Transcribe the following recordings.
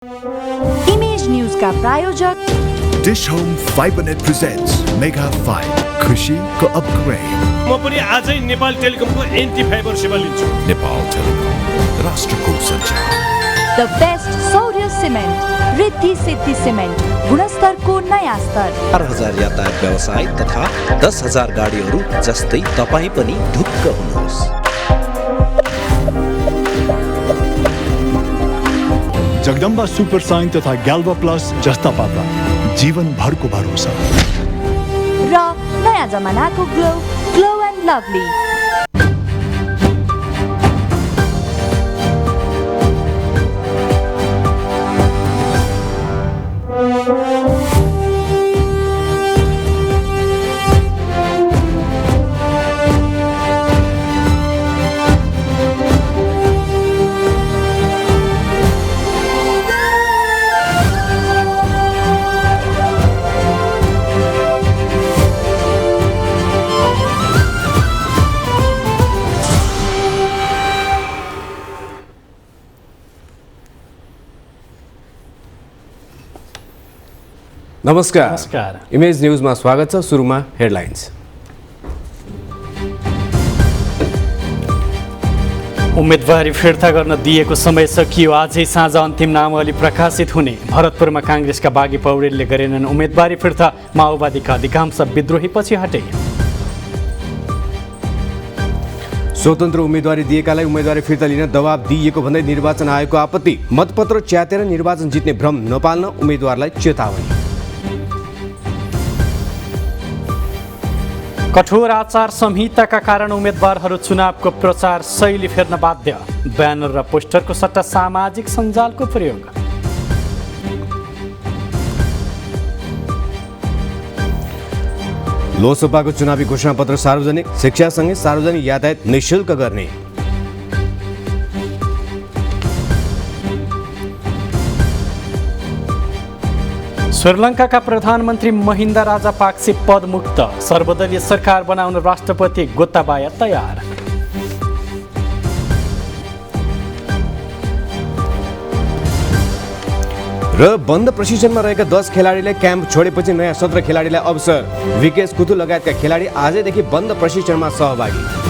Image news का प्रायोजक dish home Fibernet presents mega 5 खुशी को अपग्रेड। म पनि आजै नेपाल टेलिकमको एन्टी फाइबर सेवा लिन्छु। नेपाल टेलिकम राष्ट्रको सञ्चार। द बेस्ट सौर्य सिमेन्ट रिद्धि सिद्धि सिमेन्ट गुणस्तरको नयाँ स्तर। 4,000 यातायात व्यवसाय तथा 10,000 गाडीहरू जस्तै तपाईँ पनि ढुक्क हुनुहोस्। जगदम्बा सुपर साइन तथा ग्याल्वा प्लस जस्ता पाता जीवन भरको भरोसा र नयाँ जमानाको ग्लो ग्लो एन्ड लभली। नमस्कार। इमेज न्यूजमा स्वागत छ। सुरुमा हेडलाइन्स। उम्मेदवारी फिर्ता गर्न दिएको समय सकियो। आजै साँझ अन्तिम नामावली प्रकाशित हुने। भरतपुरमा काङ्ग्रेसका बागी पौडेलले गरेनन् उम्मेदवारी फिर्ता। माओवादीका अधिकांश विद्रोहीपछि हटे। स्वतन्त्र उम्मेदवारी दिएकालाई उम्मेदवारी फिर्ता लिन दबाब दिइएको भन्दै निर्वाचन आयोगको आपत्ति। मतपत्र च्यातेर निर्वाचन जित्ने भ्रम नपाल्न उम्मेदवारलाई चेतावनी। कठोर आचार संहिताका कारण उम्मेदवारहरू चुनावको प्रचार शैली फेर्न बाध्य। ब्यानर र पोस्टरको सट्टा सामाजिक सञ्जालको प्रयोग। लोकसभाको चुनावी घोषणापत्र सार्वजनिक। शिक्षासँगै सार्वजनिक यातायात निःशुल्क गर्ने। श्रीलङ्काका प्रधानमन्त्री महिन्दा राजापाक्से पदमुक्त। सर्वदलीय सरकार बनाउन राष्ट्रपति गोताबाया तयार। र बन्द प्रशिक्षणमा रहेका 10 खेलाडीले क्याम्प छोडेपछि नयाँ 17 खेलाडीलाई अवसर। विकेश कुतु लगायतका खेलाडी आजैदेखि बन्द प्रशिक्षणमा सहभागी।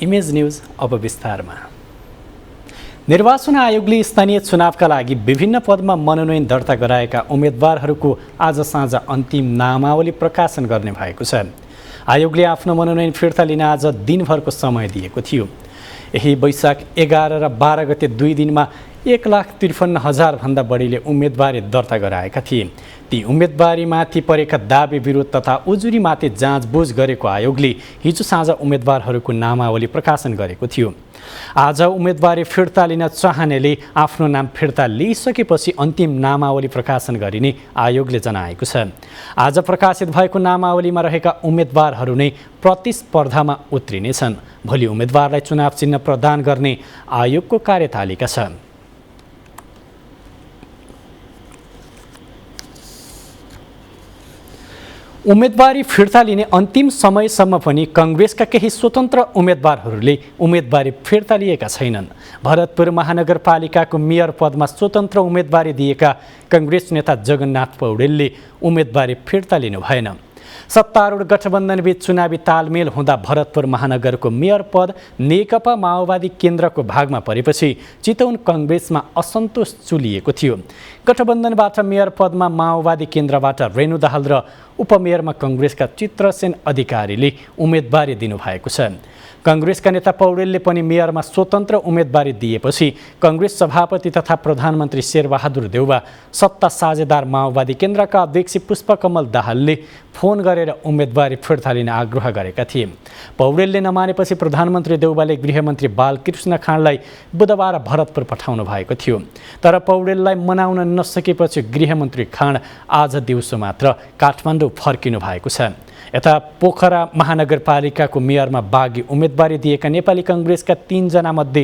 इमेज न्यूज अब विस्तारमा। निर्वाचन आयोगले स्थानीय चुनावका लागि विभिन्न पदमा मनोनयन दर्ता गराएका उम्मेदवारहरूको आज साँझ अन्तिम नामावली प्रकाशन गर्ने भएको छ। आयोगले आफ्नो मनोनयन फिर्ता लिन आज दिनभरको समय दिएको थियो। यही वैशाख 11 र 12 गते 2 दिनमा 1,53,000 भन्दा बढीले उम्मेदवारी दर्ता गराएका थिए। ती उम्मेदवारीमाथि परेका दाबी विरोध तथा उजुरीमाथि जाँचबुझ गरेको आयोगले हिजो साँझ उम्मेदवारहरूको नामावली प्रकाशन गरेको थियो। आज उम्मेदवारी फिर्ता लिन चाहनेले आफ्नो नाम फिर्ता लिइसकेपछि अन्तिम नामावली प्रकाशन गरिने आयोगले जनाएको छ। आज प्रकाशित भएको नामावलीमा रहेका उम्मेदवारहरू नै प्रतिस्पर्धामा उत्रिनेछन्। भोलि उम्मेदवारलाई चुनाव चिन्ह प्रदान गर्ने आयोगको कार्यतालिका छ। उम्मेदवारी फिर्ता लिने अन्तिम समयसम्म पनि काङ्ग्रेसका केही स्वतन्त्र उम्मेदवारहरूले उम्मेदवारी फिर्ता लिएका छैनन्। भरतपुर महानगरपालिकाको मेयर पदमा स्वतन्त्र उम्मेदवारी दिएका काङ्ग्रेस नेता जगन्नाथ पौडेलले उम्मेदवारी फिर्ता लिनु भएन। सत्तारूढ गठबन्धनबीच चुनावी तालमेल हुँदा भरतपुर महानगरको मेयर पद नेकपा माओवादी केन्द्रको भागमा परेपछि चितवन काङ्ग्रेसमा असन्तोष चुलिएको थियो। गठबन्धनबाट मेयर पदमा माओवादी केन्द्रबाट रेणु दाहाल र उपमेयरमा काङ्ग्रेसका चित्रसेन अधिकारीले उम्मेदवारी दिनुभएको छ। काङ्ग्रेसका नेता पौडेलले पनि मेयरमा स्वतन्त्र उम्मेदवारी दिएपछि काङ्ग्रेस सभापति तथा प्रधानमन्त्री शेरबहादुर देउवा, सत्ता साझेदार माओवादी केन्द्रका अध्यक्ष पुष्पकमल दाहालले फोन गरेर उम्मेदवारी फिर्ता लिन आग्रह गरेका थिए। पौडेलले नमानेपछि प्रधानमन्त्री देउवाले गृहमन्त्री बालकृष्ण खाँडलाई बुधबार भरतपुर पठाउनु भएको थियो। तर पौडेललाई मनाउन नसकेपछि गृहमन्त्री खाँड आज दिउँसो मात्र काठमाडौँ फर्किनु भएको छ। यता पोखरा महानगरपालिकाको मेयरमा बागी उम्मेदवारी दिएका नेपाली काङ्ग्रेसका 3 जना मध्ये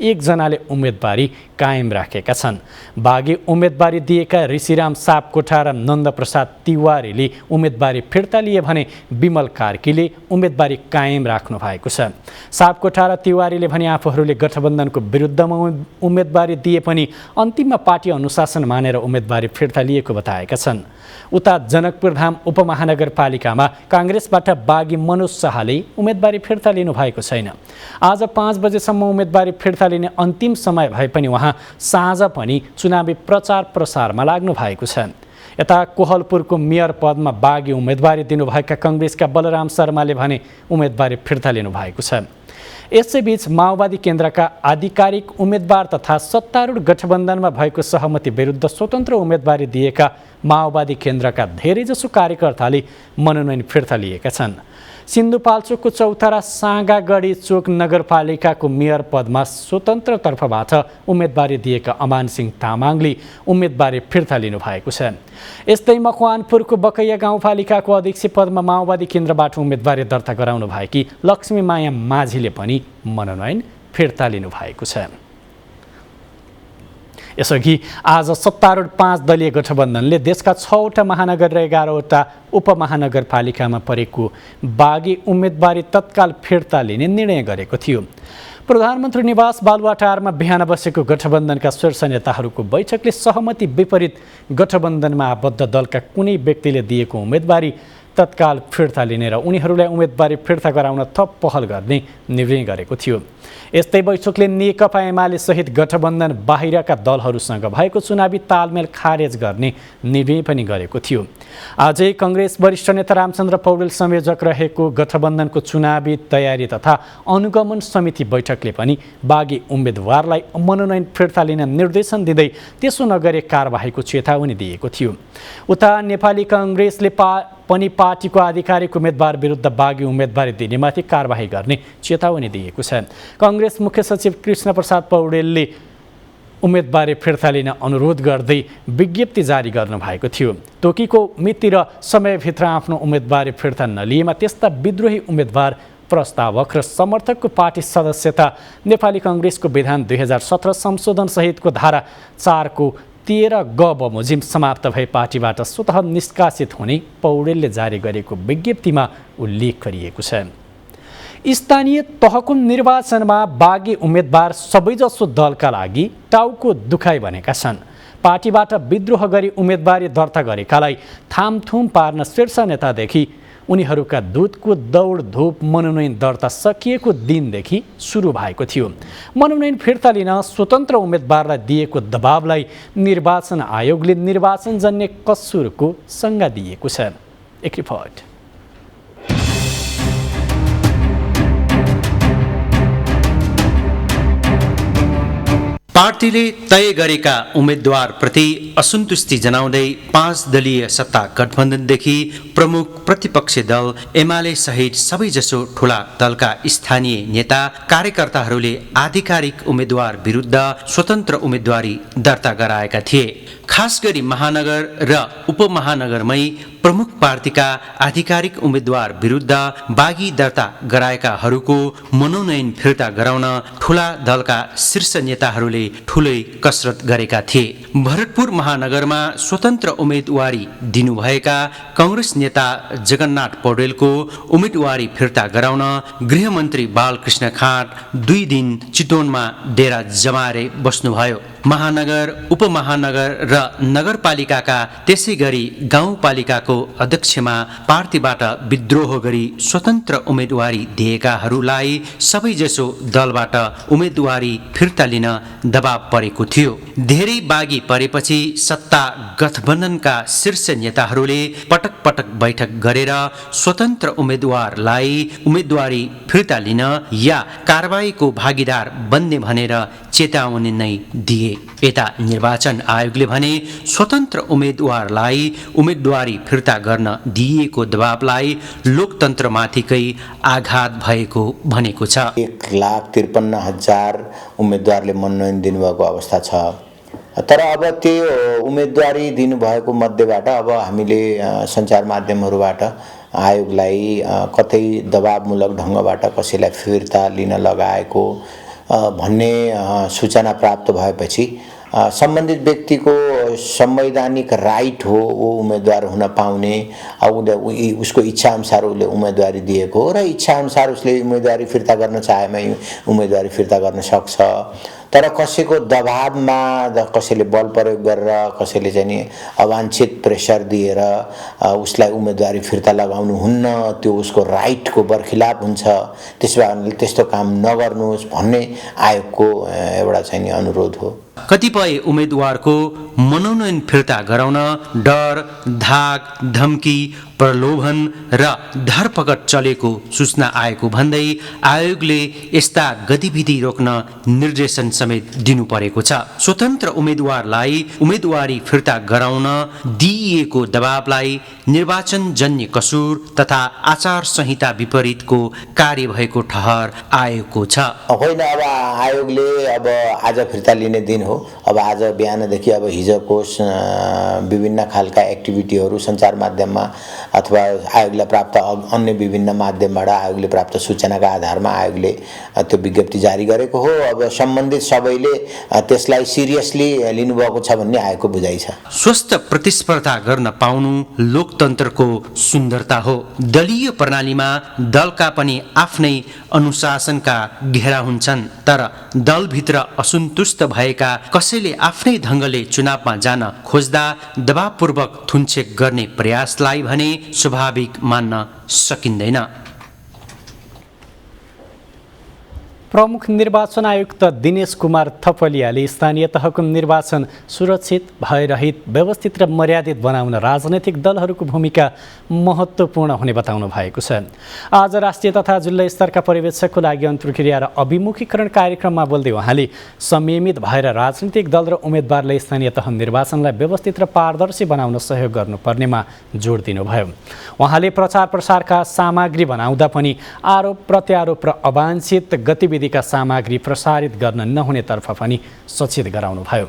एकजनाले उम्मेदवारी कायम राखेका छन्। बाँकी उम्मेदवारी दिएका ऋषिराम सापकोटा र नन्दप्रसाद तिवारीले उम्मेदवारी फिर्ता लिए भने विमल कार्कीले उम्मेदवारी कायम राख्नु भएको छ। सापकोटा र तिवारीले भने आफूहरूले गठबन्धनको विरुद्धमा उम्मेदवारी दिए पनि अन्तिममा पार्टी अनुशासन मानेर उम्मेदवारी फिर्ता लिएको बताएका छन्। उता जनकपुरधाम उपमहानगरपालिकामा काङ्ग्रेसबाट बागी मनोज शाहले उम्मेदवारी फिर्ता लिनु भएको छैन। आज 5 बजेसम्म उम्मेदवारी फिर्ता लिने अन्तिम समय भए पनि उहाँ साँझ पनि चुनावी प्रचार प्रसारमा लाग्नु भएको छ। यता कोहलपुरको मेयर पदमा बागी उम्मेदवारी दिनुभएका काङ्ग्रेसका बलराम शर्माले भने उम्मेदवारी फिर्ता लिनु भएको छ। यसैबीच माओवादी केन्द्रका आधिकारिक उम्मेदवार तथा सत्तारूढ गठबन्धनमा भएको सहमति विरुद्ध स्वतन्त्र उम्मेदवारी दिएका माओवादी केन्द्रका धेरैजसो कार्यकर्ताले मनोनयन फिर्ता लिएका छन्। सिन्धुपाल्चोकको चौतारा साँगागढी चोक नगरपालिकाको मेयर पदमा स्वतन्त्र तर्फबाट उम्मेदवारी दिएका अमान सिंह तामाङले उम्मेदवारी फिर्ता लिनु भएको छ। यस्तै मकवानपुरको बकैया गाउँपालिकाको अध्यक्ष पदमा माओवादी केन्द्रबाट उम्मेदवारी दर्ता गराउनु भएकी लक्ष्मी माया माझीले पनि मनोनयन फिर्ता लिनु भएको छ। यसअघि आज सत्तारूढ 5 दलीय गठबन्धनले देशका 6वटा महानगर र 11वटा उपमहानगरपालिकामा परेको बागी उम्मेदवारी तत्काल फिर्ता लिने निर्णय गरेको थियो। प्रधानमन्त्री निवास बालुवाटारमा बिहान बसेको गठबन्धनका शीर्ष नेताहरूको बैठकले सहमति विपरीत गठबन्धनमा आबद्ध दलका कुनै व्यक्तिले दिएको उम्मेदवारी तत्काल फिर्ता लिने र उनीहरूलाई उम्मेदवारी फिर्ता गराउन थप पहल गर्ने निर्णय गरेको थियो। यस्तै बैठकले नेकपा एमाले सहित गठबन्धन बाहिरका दलहरूसँग भएको चुनावी तालमेल खारेज गर्ने निर्णय पनि गरेको थियो। आजै काङ्ग्रेस वरिष्ठ नेता रामचन्द्र पौडेल संयोजक रहेको गठबन्धनको चुनावी तयारी तथा अनुगमन समिति बैठकले पनि बागी उम्मेदवारलाई मनोनयन फिर्ता लिन निर्देशन दिँदै त्यसो नगरे कारबाहीको चेतावनी दिएको थियो। उता नेपाली काङ्ग्रेसले पनि पार्टीको आधिकारिक उम्मेदवार विरुद्ध बागी उम्मेदवारी दिनेमाथि कारबाही गर्ने चेतावनी दिएको छ। काङ्ग्रेस मुख्य सचिव कृष्ण प्रसाद पौडेलले उम्मेदवारी फिर्ता लिन अनुरोध गर्दै विज्ञप्ति जारी गर्नुभएको थियो। तोकीको मिति र समयभित्र आफ्नो उम्मेदवारी फिर्ता नलिएमा त्यस्ता विद्रोही उम्मेदवार प्रस्तावक र समर्थकको पार्टी सदस्यता नेपाली काङ्ग्रेसको विधान 2017 संशोधन सहितको धारा 4 को 13 ग बमोजिम समाप्त भए पार्टीबाट स्वतः निष्कासित हुने पौडेलले जारी गरेको विज्ञप्तिमा उल्लेख गरिएको छ। स्थानीय तहको निर्वाचनमा बागी उम्मेदवार सबैजसो दलका लागि टाउको दुखाइ बनेका छन्। पार्टीबाट विद्रोह गरी उम्मेदवारी दर्ता गरेकालाई थामथुम पार्न शीर्ष नेतादेखि उनीहरूका दूतको दौडधुप मनोनयन दर्ता सकिएको दिनदेखि सुरु भएको थियो। मनोनयन फिर्ता लिन स्वतन्त्र उम्मेदवारलाई दिएको दबावलाई निर्वाचन आयोगले निर्वाचनजन्य कसुरको संज्ञा दिएको छ। एक रिपोर्ट। पार्टीले तय गरेका उम्मेदवारप्रति असन्तुष्टि जनाउँदै 5 दलीय सत्ता गठबन्धनदेखि प्रमुख प्रतिपक्षी दल एमाले सहित सबैजसो ठूला दलका स्थानीय नेता कार्यकर्ताहरूले आधिकारिक उम्मेदवार विरुद्ध स्वतन्त्र उम्मेदवारी दर्ता गराएका थिए। खास गरी महानगर र उपमहानगरमै प्रमुख पार्टीका आधिकारिक उम्मेदवार विरुद्ध बागी दर्ता गराएकाहरूको मनोनयन फिर्ता गराउन ठूला दलका शीर्ष नेताहरूले ठूलै कसरत गरेका थिए। भरतपुर महानगरमा स्वतन्त्र उम्मेदवारी दिनुभएका काङ्ग्रेस नेता जगन्नाथ पौडेलको उम्मेदवारी फिर्ता गराउन गृहमन्त्री बालकृष्ण खाँट 2 दिन चितवनमा डेरा जमाएर बस्नुभयो। महानगर उपमहानगर र नगरपालिकाका त्यसै गरी गाउँपालिकाको अध्यक्षमा पार्टीबाट विद्रोह गरी स्वतन्त्र उम्मेदवारी दिएकाहरूलाई सबैजसो दलबाट उम्मेदवारी फिर्ता लिन दबाव परेको थियो। धेरै बागी परेपछि सत्ता गठबन्धनका शीर्ष नेताहरूले पटक पटक बैठक गरेर स्वतन्त्र उम्मेदवारलाई उम्मेदवारी फिर्ता लिन या कारबाहीको भागीदार बन्ने भनेर चेतावनी नै दिए। यता निर्वाचन आयोगले भने स्वतन्त्र उम्मेदवारलाई उम्मेदवारी फिर्ता गर्न दिइएको दबावलाई लोकतन्त्रमाथिकै आघात भएको भनेको छ। 1,53,000 उम्मेदवारले मनोनयन दिनुभएको अवस्था छ। तर अब त्यो उम्मेदवारी दिनुभएको मध्येबाट अब हामीले सञ्चार माध्यमहरूबाट आयोगलाई कतै दबावमूलक ढङ्गबाट कसैलाई फिर्ता लिन लगाएको भन्ने सूचना प्राप्त भएपछि सम्बन्धित व्यक्तिको संवैधानिक राइट हो ऊ उम्मेदवार हुन पाउने, उसको इच्छाअनुसार उसले उम्मेदवारी दिएको हो र इच्छाअनुसार उसले उम्मेदवारी फिर्ता गर्न चाहेमा उम्मेदवारी फिर्ता गर्न सक्छ। तर कसैको दबावमा कसैले बल प्रयोग गरेर कसैले चाहिँ नि अवाञ्छित प्रेसर दिएर उसलाई उम्मेदवारी फिर्ता लगाउनु हुन्न, त्यो उसको राइटको बरखिलाफ हुन्छ। त्यसो भए त्यस्तो काम नगर्नुहोस् भन्ने आयोगको एउटा चाहिँ नि अनुरोध हो। कतिपय उम्मेदवारको मनोनयन फिर्ता गराउन डर, धाक, धम्की, प्रलोभन र धरपकड चलेको सूचना आएको भन्दै आयोगले यस्ता गतिविधि रोक्न निर्देशन समेत दिनु परेको छ। स्वतन्त्र उम्मेदवारलाई उम्मेदवारी फिर्ता गराउन दिइएको दबावलाई निर्वाचनजन्य कसुर तथा आचार संहिता विपरीतको कार्य भएको ठहर आएको छ। होइन, अब आयोगले अब आज फिर्ता लिने दिन हो। अब आज बिहानदेखि अब हिजोको विभिन्न खालका एक्टिभिटीहरू सञ्चार माध्यममा अथवा आयोगलाई प्राप्त अन्य विभिन्न माध्यमबाट आयोगले प्राप्त सूचनाका आधारमा आयोगले त्यो विज्ञप्ति जारी गरेको हो। अब सम्बन्धित सबैले त्यसलाई सिरियसली लिनुभएको छ भन्ने आयोगको बुझाइ छ। स्वस्थ प्रतिस्पर्धा गर्न पाउनु लोकतन्त्रको सुन्दरता हो। दलीय प्रणालीमा दलका पनि आफ्नै अनुशासनका घेरा हुन्छन्, तर दलभित्र असन्तुष्ट भएका कसैले आफ्नै ढङ्गले चुनावमा जान खोज्दा दबावपूर्वक थुनछेक गर्ने प्रयासलाई भने स्वाभाविक मान्न सकिँदैन। प्रमुख निर्वाचन आयुक्त दिनेश कुमार थपलियाले स्थानीय तहको निर्वाचन सुरक्षित, भयरहित, व्यवस्थित र मर्यादित बनाउन राजनैतिक दलहरूको भूमिका महत्त्वपूर्ण हुने बताउनु भएको छ। आज राष्ट्रिय तथा जिल्ला स्तरका पर्यवेक्षकको लागि अन्तर्क्रिया र अभिमुखीकरण कार्यक्रममा बोल्दै उहाँले संयमित भएर राजनीतिक दल र उम्मेदवारले स्थानीय तह निर्वाचनलाई व्यवस्थित र पारदर्शी बनाउन सहयोग गर्नुपर्नेमा जोड दिनुभयो। उहाँले प्रचार प्रसारका सामग्री बनाउँदा पनि आरोप प्रत्यारोप र अवाञ्छित गतिविधि का सामग्री प्रसारित गर्न नहुनेतर्फ पनि सचेत गराउनुभयो।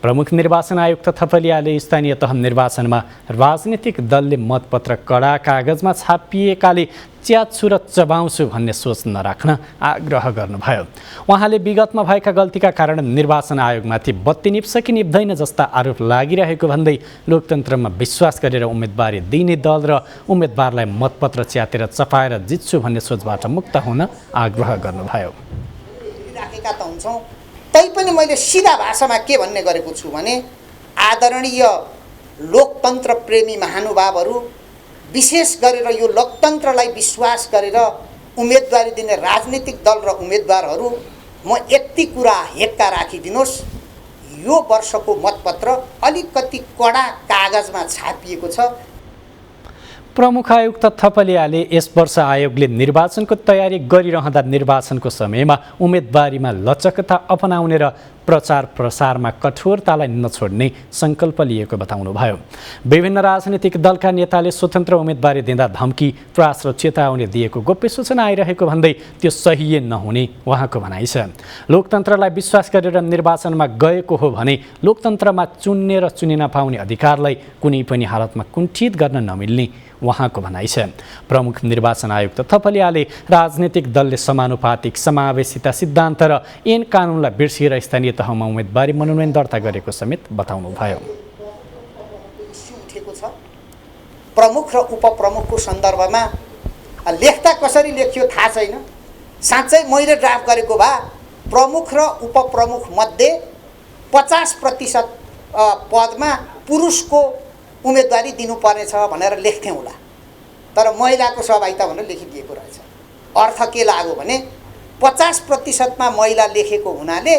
प्रमुख निर्वाचन आयुक्त थपलियाले स्थानीय तह निर्वाचनमा राजनीतिक दलले मतपत्र कडा कागजमा छापिएकाले च्यात्छु र चबाउँछु भन्ने सोच नराख्न आग्रह गर्नुभयो। उहाँले विगतमा भएका गल्तीका कारण निर्वाचन आयोगमाथि बत्ती निप्छ कि निप्दैन जस्ता आरोप लागिरहेको भन्दै लोकतन्त्रमा विश्वास गरेर उम्मेदवारी दिने दल र उम्मेदवारलाई मतपत्र च्यातेर चपाएर जित्छु भन्ने सोचबाट मुक्त हुन आग्रह गर्नुभयो। राखेका त हुन्छौँ, तैपनि मैले सिधा भाषामा के भन्ने गरेको छु भने आदरणीय लोकतन्त्र प्रेमी महानुभावहरू, विशेष गरेर यो लोकतन्त्रलाई विश्वास गरेर उम्मेदवारी दिने राजनीतिक दल र उम्मेदवारहरू, म यति कुरा हेक्का राखिदिनुहोस्, यो वर्षको मतपत्र अलिकति कडा कागजमा छापिएको छ। प्रमुख आयुक्त थपलियाले यस वर्ष आयोगले निर्वाचनको तयारी गरिरहँदा निर्वाचनको समयमा उम्मेदवारीमा लचकता अपनाउने र प्रचार प्रसारमा कठोरतालाई नछोड्ने सङ्कल्प लिएको बताउनुभयो। विभिन्न राजनीतिक दलका नेताले स्वतन्त्र उम्मेदवारी दिँदा धम्की, त्रास र चेतावनी दिएको गोप्य सूचना आइरहेको भन्दै त्यो सही नहुने उहाँको भनाइ छ। लोकतन्त्रलाई विश्वास गरेर निर्वाचनमा गएको हो भने लोकतन्त्रमा चुन्ने र चुनिन पाउने अधिकारलाई कुनै पनि हालतमा कुण्ठित गर्न नमिल्ने उहाँको भनाइ छ। प्रमुख निर्वाचन आयुक्त थपलियाले राजनीतिक दलले समानुपातिक, समावेशिता सिद्धान्त र ऐन कानुनलाई बिर्सिएर स्थानीय तहमा उम्मेदवारी मनोनयन दर्ता गरेको समेत बताउनुभयो। उठेको छ प्रमुख र उपप्रमुखको सन्दर्भमा लेख्दा कसरी लेखियो थाहा छैन। साँच्चै मैले ड्राफ्ट गरेको भए प्रमुख र उपप्रमुख मध्ये 50% पदमा पुरुषको उम्मेदवारी दिनुपर्नेछ भनेर लेख्थेँ होला, तर महिलाको सहभागिता भनेर लेखिदिएको रहेछ। अर्थ के लाग्यो भने 50%मा महिला लेखेको हुनाले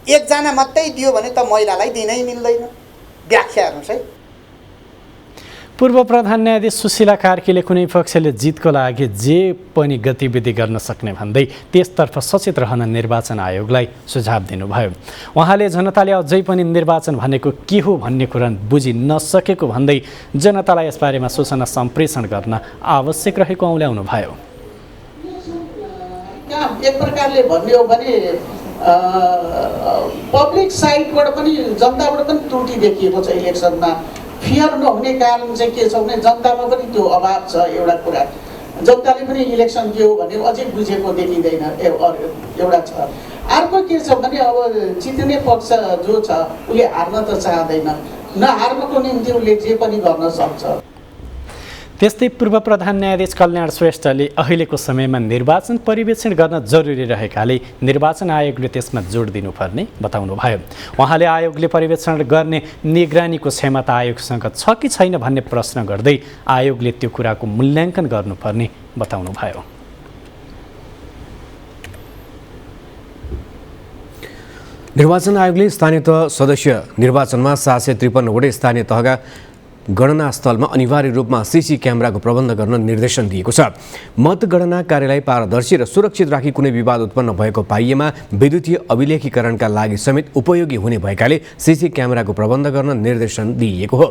एकजना मात्रै दियो भने त महिलालाई दिनै मिल्दैन। व्याख्या हेर्नुहोस् है। पूर्व प्रधान न्यायाधीश सुशीला कार्कीले कुनै पक्षले जितको लागि जे पनि गतिविधि गर्न सक्ने भन्दै त्यसतर्फ सचेत रहन निर्वाचन आयोगलाई सुझाव दिनुभयो। उहाँले जनताले अझै पनि निर्वाचन भनेको के हो भन्ने कुरा बुझि नसकेको भन्दै जनतालाई यसबारेमा सूचना सम्प्रेषण गर्न आवश्यक रहेको औल्याउनु भयो। एक प्रकारले भन्ने हो भने पब्लिक साइडबाट पनि जनताबाट पनि त्रुटि देखिएको छ। इलेक्सनमा फियर नहुने कारण चाहिँ के छ भने जनतामा पनि त्यो अभाव छ। एउटा कुरा जनताले पनि इलेक्सन के हो भने अझै बुझेको देखिँदैन एउटा छ। अर्को के छ भने अब जित्ने पक्ष जो छ उसले हार्न त चाहँदैन, नहार्नको निम्ति उसले जे पनि गर्न सक्छ। त्यस्तै पूर्व प्रधान न्यायाधीश कल्याण श्रेष्ठले अहिलेको समयमा निर्वाचन पर्यवेक्षण गर्न जरुरी रहेकाले निर्वाचन आयोगले त्यसमा जोड दिनुपर्ने बताउनुभयो। उहाँले आयोगले पर्यवेक्षण गर्ने निगरानीको क्षमता आयोगसँग छ कि छैन भन्ने प्रश्न गर्दै आयोगले त्यो कुराको मूल्याङ्कन गर्नुपर्ने बताउनुभयो। निर्वाचन आयोगले स्थानीय तह सदस्य निर्वाचनमा 753 वटै स्थानीय तहका गणना स्थलमा अनिवार्य रूपमा सीसी क्यामेराको प्रबन्ध गर्न निर्देशन दिएको छ। मतगणना कार्यलाई पारदर्शी र सुरक्षित राखी कुनै विवाद उत्पन्न भएको पाइएमा विद्युतीय अभिलेखीकरणका लागि समेत उपयोगी हुने भएकाले सीसी क्यामेराको प्रबन्ध गर्न निर्देशन दिइएको हो।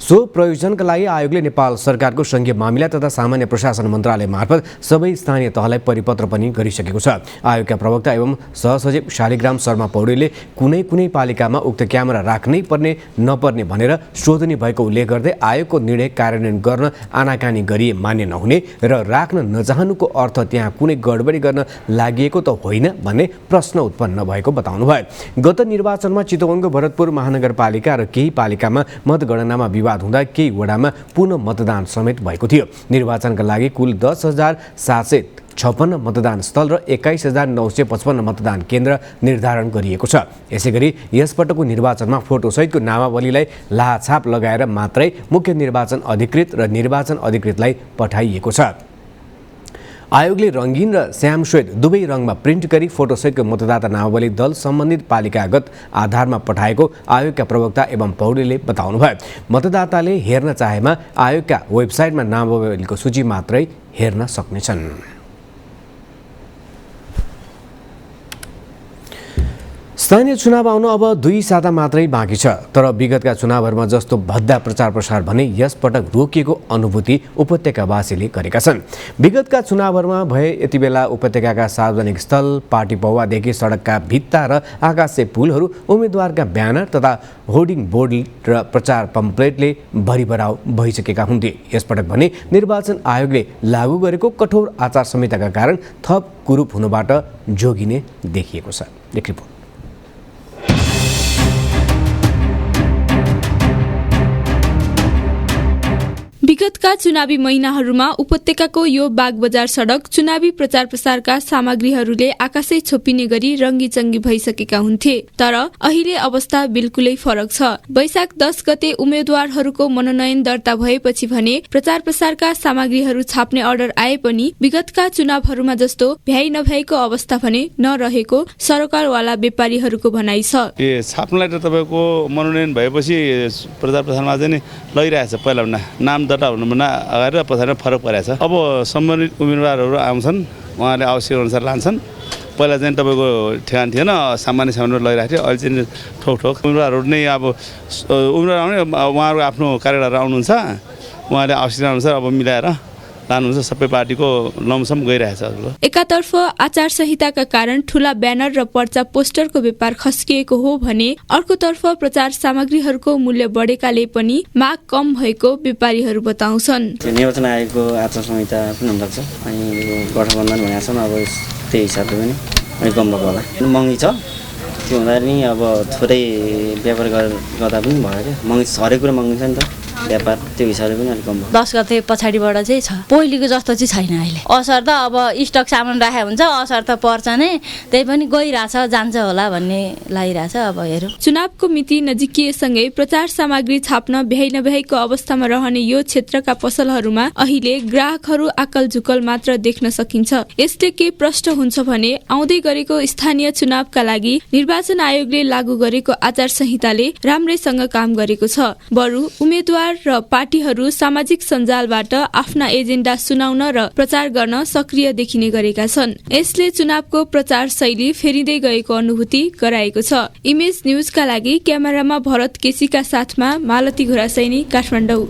सो प्रयोजनका लागि आयोगले नेपाल सरकारको सङ्घीय मामिला तथा सामान्य प्रशासन मन्त्रालय मार्फत सबै स्थानीय तहलाई परिपत्र पनि गरिसकेको छ। आयोगका प्रवक्ता एवं सहसचिव शालिग्राम शर्मा पौडेलले कुनै पालिकामा उक्त क्यामेरा राख्नै पर्ने नपर्ने भनेर सोधनी भएको उल्लेख गर्दै आयोगको निर्णय कार्यान्वयन गर्न आनाकानी गरिए मान्य नहुने र राख्न नचाहनुको अर्थ त्यहाँ कुनै गडबडी गर्न लागि त होइन भन्ने प्रश्न उत्पन्न भएको बताउनुभयो। गत निर्वाचनमा चितवनको भरतपुर महानगरपालिका र केही पालिकामा मतगणनामा विवाद हुँदा केही वडामा पुनः मतदान समेत भएको थियो। निर्वाचनका लागि कुल 10,756 मतदान स्थल र 21,955 मतदान केन्द्र निर्धारण गरिएको छ। यसैगरी यसपटकको निर्वाचनमा फोटोसहितको नामावलीलाई लाछाप लगाएर मात्रै मुख्य निर्वाचन अधिकृत र निर्वाचन अधिकृतलाई पठाइएको छ। आयोगले रङ्गीन र श्यामश्वेत दुवै रङमा प्रिन्ट गरी फोटोसहितको मतदाता नामावली दल सम्बन्धित पालिकागत आधारमा पठाएको आयोगका प्रवक्ता एवं पौडेलले बताउनुभयो। मतदाताले हेर्न चाहेमा आयोगका वेबसाइटमा नामावलीको सूची मात्रै हेर्न सक्नेछन्। स्थानीय चुनाव आउन अब 2 साता मात्रै बाँकी छ, तर विगतका चुनावहरूमा जस्तो भद्दा प्रचार प्रसार भने यसपटक रोकिएको अनुभूति उपत्यकावासीले गरेका छन्। विगतका चुनावहरूमा भए यति बेला उपत्यकाका सार्वजनिक स्थल, पार्टी पौवादेखि सडकका भित्ता र आकाशे पुलहरू उम्मेद्वारका ब्यानर तथा होर्डिङ बोर्ड र प्रचार पम्पलेटले भरिभराउ भइसकेका हुन्थे। यसपटक भने निर्वाचन आयोगले लागू गरेको कठोर आचार संहिताका कारण थप कुरूप हुनबाट जोगिने देखिएको छ। रिपोर्ट। विगतका चुनावी महिनाहरूमा उपत्यकाको यो बागबजार सडक चुनावी प्रचार प्रसारका सामग्रीहरूले आकाशै छोपिने गरी रङ्गीचङ्गी भइसकेका हुन्थे। तर अहिले अवस्था बिल्कुलै फरक छ। वैशाख 10 गते उम्मेद्वारहरूको मनोनयन दर्ता भएपछि भने प्रचार प्रसारका सामग्रीहरू छाप्ने अर्डर आए पनि विगतका चुनावहरूमा जस्तो भ्याइ नभ्याइको अवस्था भने नरहेको सरकारवाला व्यापारीहरूको भनाइ छ। छाप्नलाई त तपाईँको मनोनयन भएपछि प्रचार प्रसारमा चाहिँ नि लगिरहेछ। पहिला नाम दर्ता हुनुभन्दा अगाडि र पछाडि फरक परेको छ। अब सम्बन्धित उम्मेदवारहरू आउँछन्, उहाँले आवश्यक अनुसार लान्छन्। पहिला चाहिँ तपाईँको ठेगान थिएन, सामान्य सामानमा लगिरहेको थियो। अहिले चाहिँ ठोक उम्मेदवारहरू नै अब उम्मेदवार आउने उहाँहरू आफ्नो कार्यकर्ताहरू आउनुहुन्छ, उहाँले आवश्यकता अनुसार अब मिलाएर लानुहुन्छ। सबै पार्टीको लमसम गइरहेछ। एकातर्फ आचार संहिताका कारण ठूला ब्यानर र पर्चा पोस्टरको व्यापार खस्किएको हो भने अर्कोतर्फ प्रचार सामग्रीहरूको मूल्य बढेकाले पनि माग कम भएको व्यापारीहरू बताउँछन्। निर्वाचन आयोगको आचार संहिता पनि हुनसक्छ, अनि गठबन्धन भनेको छ अब त्यही हिसाबले पनि अलिक कम भएको होला। महँगी छ, त्यो हुँदा नि अब थोरै व्यापार गर्दा पनि भयो क्या। महँगी हरेक कुरा महँगी छ नि त, व्यापार त्यो हिसाबले पनि अलिक कम भयो। 10 गते पछाडिबाट चाहिँ छ, पहिलेको जस्तो चाहिँ छैन अहिले। असर त अब स्टक सामान राखेको हुन्छ, असर त पर्छ नै, त्यही पनि गइरहेछ, जान्छ होला भन्ने लागिरहेछ। अब हेरौँ। चुनावको मिति नजिकिएसँगै प्रचार सामग्री छाप्न भ्याइ नभ्याइको अवस्थामा रहने यो क्षेत्रका पसलहरूमा अहिले ग्राहकहरू आकल झुकल मात्र देख्न सकिन्छ। यसले के प्रश्न हुन्छ भने आउँदै गरेको स्थानीय चुनावका लागि निर्वाचन आयोगले लागू गरेको आचार संहिताले राम्रैसँग काम गरेको छ। बरु उम्मेद्वार र पार्टीहरू सामाजिक सञ्जालबाट आफ्ना एजेन्डा सुनाउन र प्रचार गर्न सक्रिय देखिने गरेका छन्। यसले चुनावको प्रचार शैली फेरिँदै गएको अनुभूति गराएको छ। इमेज न्यूजका लागि क्यामेरामा भरत केसीका साथमा मालती घोरासैनी, काठमाडौँ।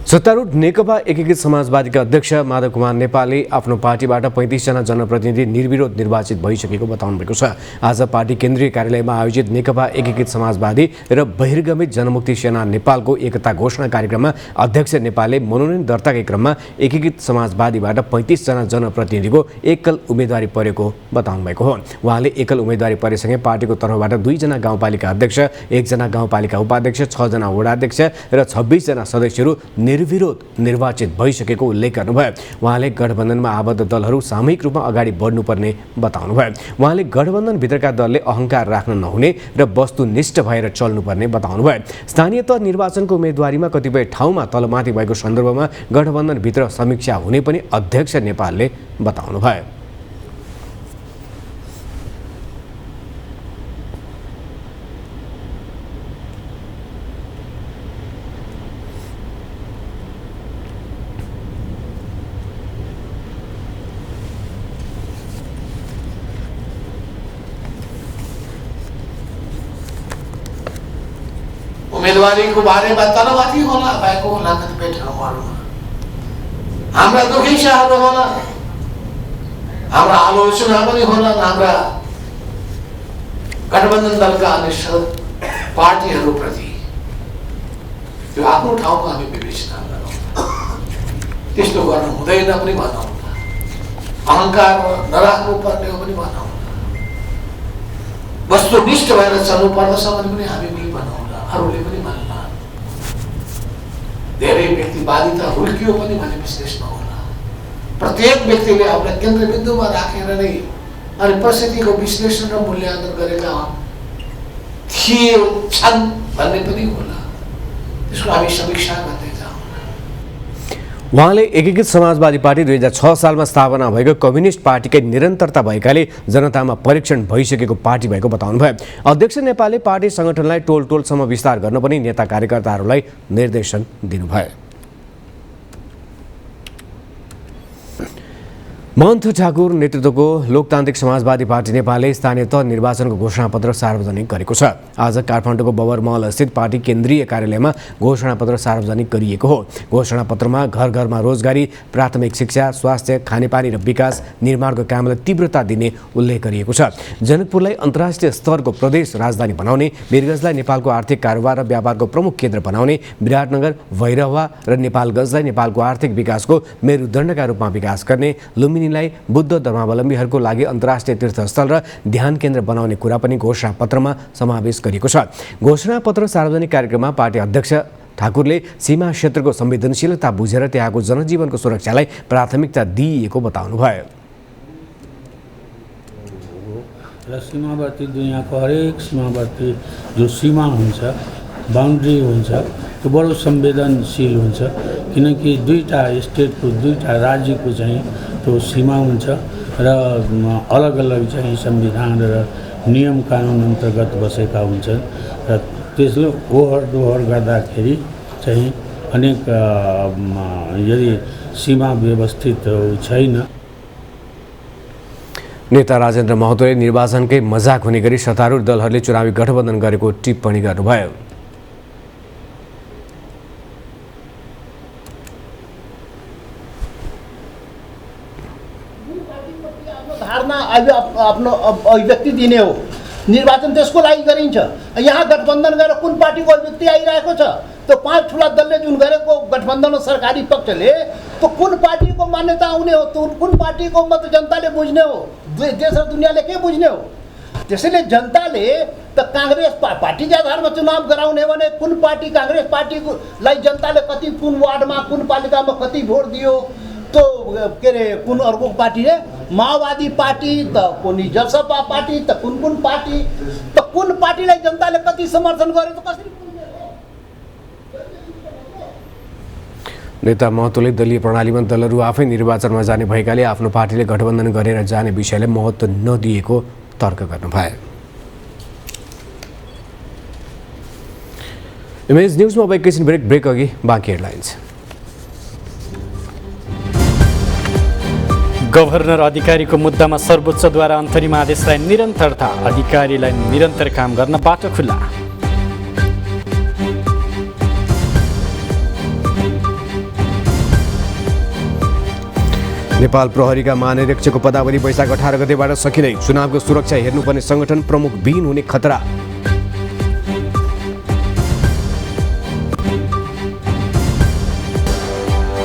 सत्तारूढ नेकपा एकीकृत समाजवादीका अध्यक्ष माधव कुमार नेपालले आफ्नो पार्टीबाट 35 जना जनप्रतिनिधि निर्विरोध निर्वाचित भइसकेको बताउनु भएको छ। आज पार्टी केन्द्रीय कार्यालयमा आयोजित नेकपा एकीकृत समाजवादी र बहिर्गमित जनमुक्ति सेना नेपालको एकता घोषणा कार्यक्रममा अध्यक्ष नेपालले मनोनयन दर्ताकै क्रममा एकीकृत समाजवादीबाट 35 जना जनप्रतिनिधिको एकल उम्मेदवारी परेको बताउनु भएको हो। उहाँले एकल उम्मेदवारी परेसँगै पार्टीको तर्फबाट 2 जना गाउँपालिका अध्यक्ष, 1 जना गाउँपालिका उपाध्यक्ष, 6 जना वडा अध्यक्ष र 26 जना सदस्यहरू निर्विरोध निर्वाचित भइसकेको उल्लेख गर्नुभयो। उहाँले गठबन्धनमा आबद्ध दलहरू सामूहिक रूपमा अगाडि बढ्नुपर्ने बताउनुभयो। उहाँले गठबन्धनभित्रका दलले अहङ्कार राख्न नहुने र वस्तुनिष्ठ भएर चल्नुपर्ने बताउनुभयो। स्थानीय तह निर्वाचनको उम्मेदवारीमा कतिपय ठाउँमा तलमाथि भएको सन्दर्भमा गठबन्धनभित्र समीक्षा हुने पनि अध्यक्ष नेपालले बताउनुभयो। उम्मेदवारीको बारेमा तलमाथि होला भएको होला कतिपय ठाउँहरूमा हाम्रा दुखैसाहरू होला, हाम्रा आलोचना पनि होला, हाम्रा गठबन्धन दलका अन्य पार्टीहरूप्रति त्यो आफ्नो ठाउँमा हामी विवेचना गरौँ। त्यस्तो गर्नु हुँदैन पनि भनौँ, अहङ्कार नराख्नु पर्ने हो पनि भनौँ, वस्तुनिष्ठ भएर चल्नु पर्दछ भने पनि हामी पनि भनौँ, अरूले पनि भन्ला। धेरै व्यक्तिवादिता हुर्कियो पनि भन्ने विश्लेषण होला। प्रत्येक व्यक्तिले आफ्ना केन्द्रबिन्दुमा राखेर नै अनि परिस्थितिको विश्लेषण र मूल्याङ्कन गरेका थिए छन् भन्ने पनि होला। त्यसको हामी समीक्षा गर्दै जाउँ। उहाँले एकीकृत समाजवादी पार्टी 2006 सालमा स्थापना भएको कम्युनिस्ट पार्टीकै निरन्तरता भएकाले जनतामा परीक्षण भइसकेको पार्टी भएको बताउनुभयो। अध्यक्ष नेपालले पार्टी संगठनलाई टोल टोलसम्म विस्तार गर्न पनि नेता कार्यकर्ताहरूलाई निर्देशन दिनुभयो। महन्त ठाकुर नेतृत्वको लोकतान्त्रिक समाजवादी पार्टी नेपालले स्थानीय तह निर्वाचनको घोषणापत्र सार्वजनिक गरेको छ। आज काठमाडौँको बबर महल स्थित पार्टी केन्द्रीय कार्यालयमा घोषणापत्र सार्वजनिक गरिएको हो। घोषणापत्रमा घर घरमा रोजगारी, प्राथमिक शिक्षा, स्वास्थ्य, खानेपानी र विकास निर्माणको कामलाई तीव्रता दिने उल्लेख गरिएको छ। जनकपुरलाई अन्तर्राष्ट्रिय स्तरको प्रदेश राजधानी बनाउने, वीरगञ्जलाई नेपालको आर्थिक कारोबार र व्यापारको प्रमुख केन्द्र बनाउने, विराटनगर, भैरहवा र नेपालगञ्जलाई नेपालको आर्थिक विकासको मेरुदण्डका रूपमा विकास गर्ने, लुम्बिनी बुद्ध धर्मावलम्बीहरूको लागि अन्तर्राष्ट्रिय तीर्थस्थल र ध्यान केन्द्र बनाउने कुरा पनि घोषणापत्रमा समावेश गरिएको छ। घोषणापत्र सार्वजनिक कार्यक्रममा पार्टी अध्यक्ष ठाकुरले सीमा क्षेत्रको संवेदनशीलता बुझेर त्यहाँको जनजीवनको सुरक्षालाई प्राथमिकता दिइएको बताउनुभयो। र सीमावर्ती दुनियाँको हरेक सीमावर्ती जो सीमा हुन्छ, बाउन्ड्री हुन्छ, त्यो बडो संवेदनशील हुन्छ, किनकि दुईटा स्टेटको, दुईटा राज्यको चाहिँ त्यो सीमा हुन्छ र अलग अलग चाहिँ संविधान र नियम कानुन अन्तर्गत बसेका हुन्छन् र त्यसले ओहोर दोहोर गर्दाखेरि चाहिँ अनेक यदि सीमा व्यवस्थित छैन। नेता राजेन्द्र महतोले निर्वाचनकै मजाक हुने गरी सत्तारूढ दलहरूले चुनावी गठबन्धन गरेको टिप्पणी गर्नुभयो। आफ्नो अभिव्यक्ति दिने हो। निर्वाचन त्यसको लागि गरिन्छ। यहाँ गठबन्धन गरेर कुन पार्टीको अभिव्यक्ति आइरहेको छ? त्यो 5 ठुला दलले जुन गरेको गठबन्धन सरकारी पक्षले त्यो कुन पार्टीको मान्यता आउने हो? त्यो कुन पार्टीको मत जनताले बुझ्ने हो? देश र दुनियाँले के बुझ्ने हो? त्यसैले जनताले त काङ्ग्रेस पार्टीको आधारमा चुनाव गराउने भने कुन पार्टी, काङ्ग्रेस पार्टीलाई जनताले कति, कुन वार्डमा, कुन पालिकामा कति भोट दियो, तो के अरे कुन अर्को पार्टीले माओवादी पार्टी त कुन जसपा पार्टी त कुन पार्टी त कुन पार्टीलाई जनताले कति समर्थन गर्यो त कसरी? नेता महतोले दलीय प्रणालीमा दलहरू आफै निर्वाचनमा जाने भएकाले आफ्नो पार्टीले गठबन्धन गरेर जाने विषयलाई महत्त्व नदिएको तर्क गर्नुभयो। इमेज न्यूजमा अब एकैछिन ब्रेक अघि बाँकी हेडलाइन्स। गभर्नर अधिकारीको मुद्दामा सर्वोच्चद्वारा अन्तरिम आदेशलाई निरन्तरता, अधिकारीलाई निरन्तर काम गर्न बाटो खुल्ला। नेपाल प्रहरीका महानिरीक्षकको पदावधि वैशाख 18 गतेबाट सकिँदै चुनावको सुरक्षा हेर्नुपर्ने संगठन प्रमुख विहीन हुने खतरा।